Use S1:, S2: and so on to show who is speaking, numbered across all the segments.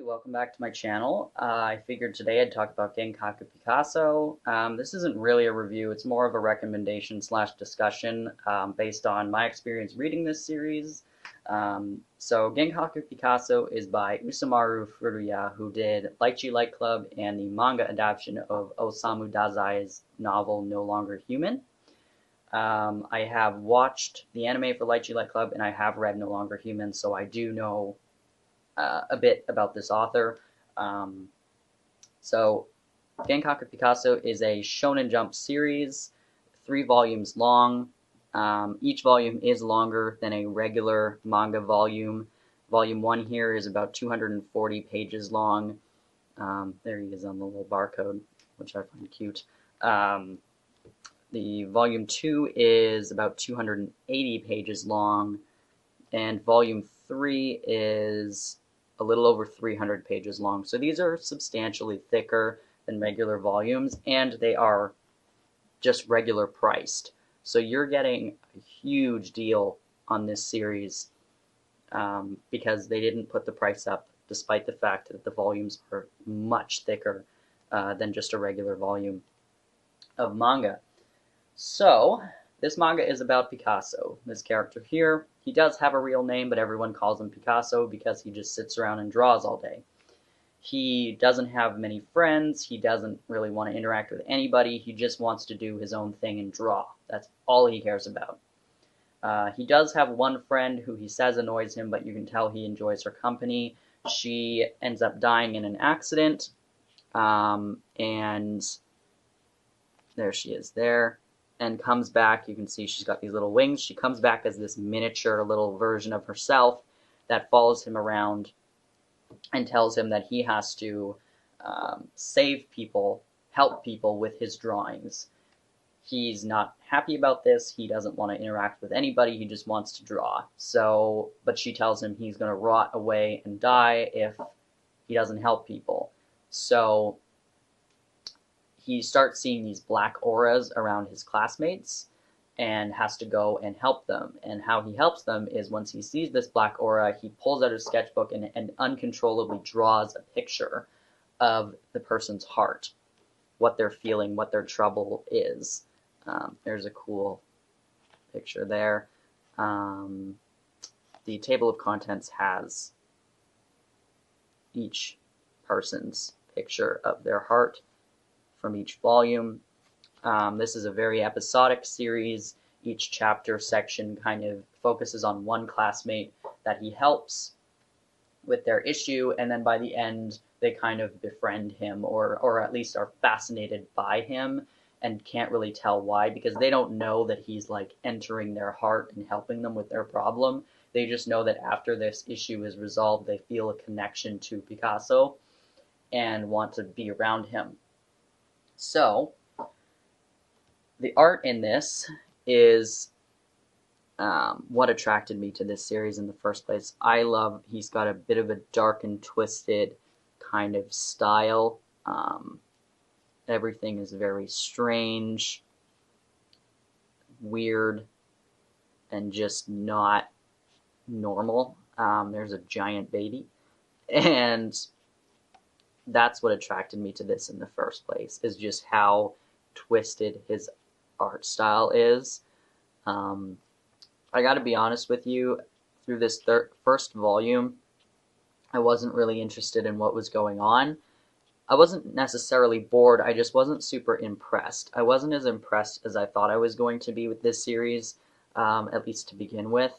S1: welcome back to my channel. I figured today I'd talk about Genkaku Picasso. This isn't really a review, it's more of a recommendation slash discussion based on my experience reading this series. So Genkaku Picasso is by Usamaru Furuya, who did Lychee Light Club and the manga adaptation of Osamu Dazai's novel No Longer Human. I have watched the anime for Lychee Light Club and I have read No Longer Human, so I do know a bit about this author. So Genkaku Picasso is a Shonen Jump series, 3 volumes long. Each volume is longer than a regular manga volume. Volume 1 here is about 240 pages long. There he is on the little barcode, which I find cute. The volume 2 is about 280 pages long, and volume 3 is a little over 300 pages long. So these are substantially thicker than regular volumes, and they are just regular priced. So you're getting a huge deal on this series because they didn't put the price up, despite the fact that the volumes are much thicker than just a regular volume of manga. So this manga is about Picasso, this character here. He does have a real name, but everyone calls him Picasso because he just sits around and draws all day. He doesn't have many friends. He doesn't really want to interact with anybody. He just wants to do his own thing and draw. That's all he cares about. He does have one friend who he says annoys him, but you can tell he enjoys her company. She ends up dying in an accident, and there she is there. And comes back. You can see she's got these little wings. She comes back as this miniature little version of herself that follows him around and tells him that he has to save people, help people with his drawings. He's not happy about this. He doesn't want to interact with anybody. He just wants to draw. So, but she tells him he's going to rot away and die if he doesn't help people. So he starts seeing these black auras around his classmates and has to go and help them. And how he helps them is once he sees this black aura, he pulls out his sketchbook and uncontrollably draws a picture of the person's heart, what they're feeling, what their trouble is. There's a cool picture there. The table of contents has each person's picture of their heart from each volume. This is a very episodic series. Each chapter section kind of focuses on one classmate that he helps with their issue, and then by the end they kind of befriend him, or at least are fascinated by him and can't really tell why, because they don't know that he's like entering their heart and helping them with their problem. They just know that after this issue is resolved, they feel a connection to Picasso and want to be around him. So, the art in this is what attracted me to this series in the first place. He's got a bit of a dark and twisted kind of style. Everything is very strange, weird, and just not normal. There's a giant baby, and that's what attracted me to this in the first place, is just how twisted his art style is. I gotta be honest with you, through this first volume, I wasn't really interested in what was going on. I wasn't necessarily bored, I just wasn't super impressed. I wasn't as impressed as I thought I was going to be with this series, at least to begin with.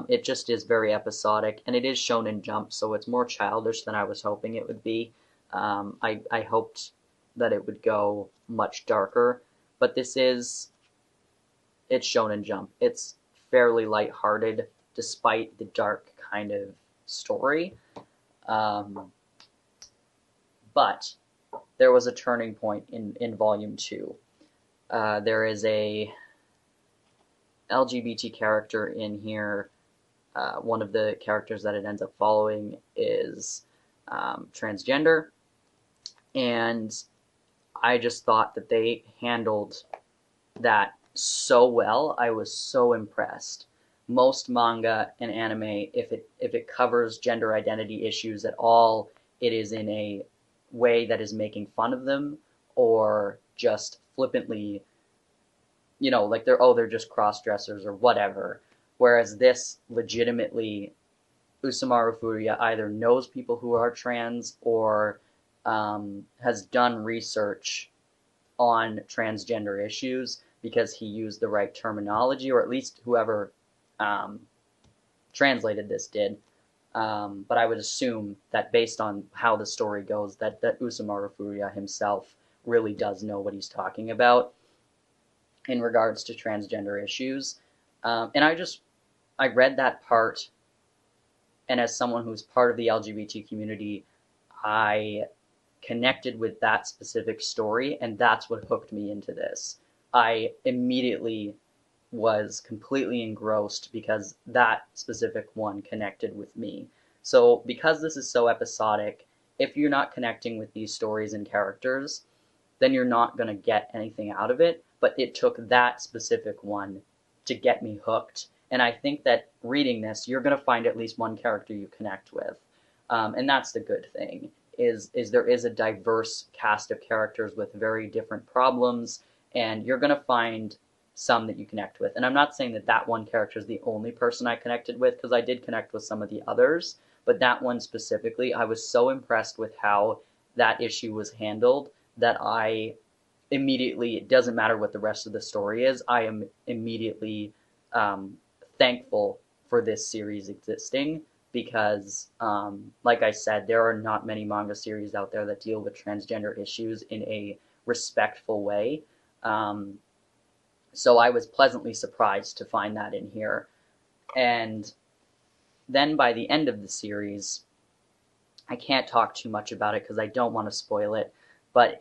S1: It just is very episodic, and it is Shonen Jump, so it's more childish than I was hoping it would be. I hoped that it would go much darker, but it's Shonen Jump. It's fairly lighthearted, despite the dark kind of story. But there was a turning point in Volume 2. There is a LGBT character in here. One of the characters that it ends up following is transgender, and I just thought that they handled that so well. I was so impressed. most manga and anime, if it covers gender identity issues at all, it is in a way that is making fun of them or just flippantly, like they're just cross dressers or whatever. Whereas this legitimately, Usamaru Furuya either knows people who are trans or has done research on transgender issues because he used the right terminology, or at least whoever translated this did. But I would assume that based on how the story goes, that Usamaru Furuya himself really does know what he's talking about in regards to transgender issues. And I read that part, and as someone who's part of the LGBT community, I connected with that specific story, and that's what hooked me into this. I immediately was completely engrossed because that specific one connected with me. So, because this is so episodic, if you're not connecting with these stories and characters, then you're not going to get anything out of it. But it took that specific one to get me hooked. And I think that reading this, you're going to find at least one character you connect with. And that's the good thing, is there is a diverse cast of characters with very different problems, and you're going to find some that you connect with. And I'm not saying that that one character is the only person I connected with, because I did connect with some of the others, but that one specifically, I was so impressed with how that issue was handled that I immediately, it doesn't matter what the rest of the story is, I am immediately thankful for this series existing, because, like I said, there are not many manga series out there that deal with transgender issues in a respectful way. So I was pleasantly surprised to find that in here. And then by the end of the series, I can't talk too much about it because I don't want to spoil it, but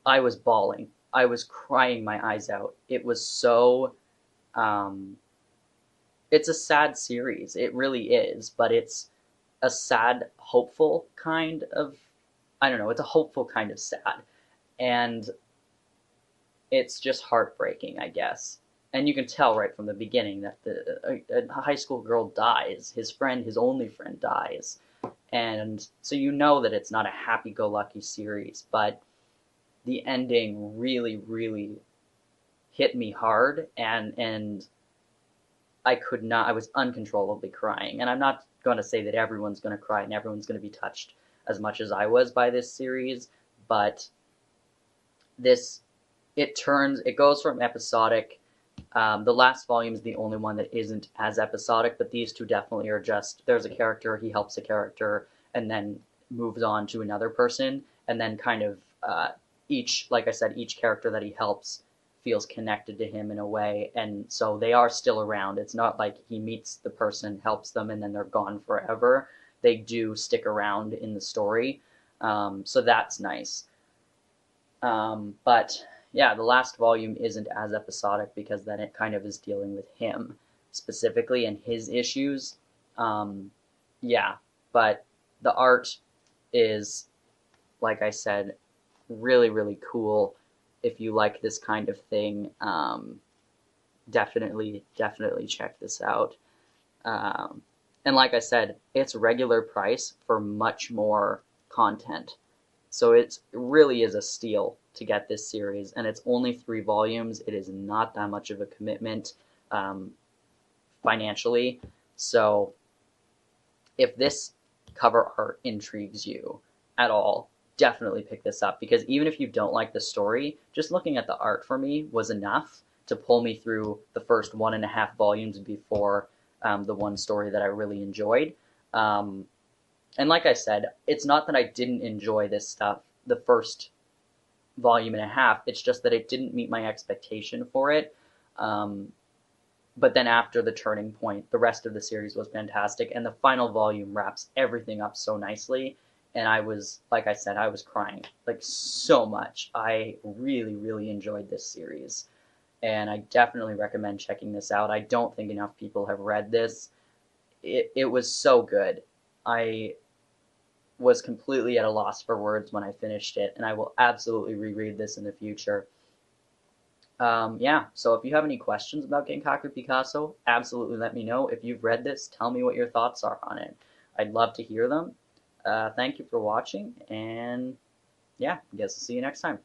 S1: I was bawling. I was crying my eyes out. It was so, it's a sad series. It really is, but it's a sad, hopeful kind of, I don't know, it's a hopeful kind of sad. And it's just heartbreaking, I guess. And you can tell right from the beginning that a high school girl dies. His only friend, dies. And so you know that it's not a happy-go-lucky series, but the ending really, really hit me hard, and I was uncontrollably crying. And I'm not going to say that everyone's going to cry and everyone's going to be touched as much as I was by this series, but it goes from episodic. The last volume is the only one that isn't as episodic, but these two definitely are just, there's a character, he helps a character, and then moves on to another person, and then kind of like I said, each character that he helps feels connected to him in a way, and so they are still around. It's not like he meets the person, helps them, and then they're gone forever. They do stick around in the story, so that's nice. But yeah, the last volume isn't as episodic because then it kind of is dealing with him specifically and his issues. Yeah, but the art is, like I said, really, really cool. If you like this kind of thing, definitely check this out. And like I said, it's regular price for much more content. So it really is a steal to get this series, and it's only 3 volumes. It is not that much of a commitment financially. So if this cover art intrigues you at all, definitely pick this up, because even if you don't like the story, just looking at the art for me was enough to pull me through the first 1.5 volumes before the one story that I really enjoyed. And like I said, it's not that I didn't enjoy this stuff the first volume and a half, it's just that it didn't meet my expectation for it. But then after the turning point, the rest of the series was fantastic, and the final volume wraps everything up so nicely. And I was, like I said, I was crying, like, so much. I really, really enjoyed this series, and I definitely recommend checking this out. I don't think enough people have read this. It was so good. I was completely at a loss for words when I finished it, and I will absolutely reread this in the future. Yeah, so if you have any questions about Genkaku Picasso, absolutely let me know. If you've read this, tell me what your thoughts are on it. I'd love to hear them. Thank you for watching, and yeah, I guess I'll see you next time.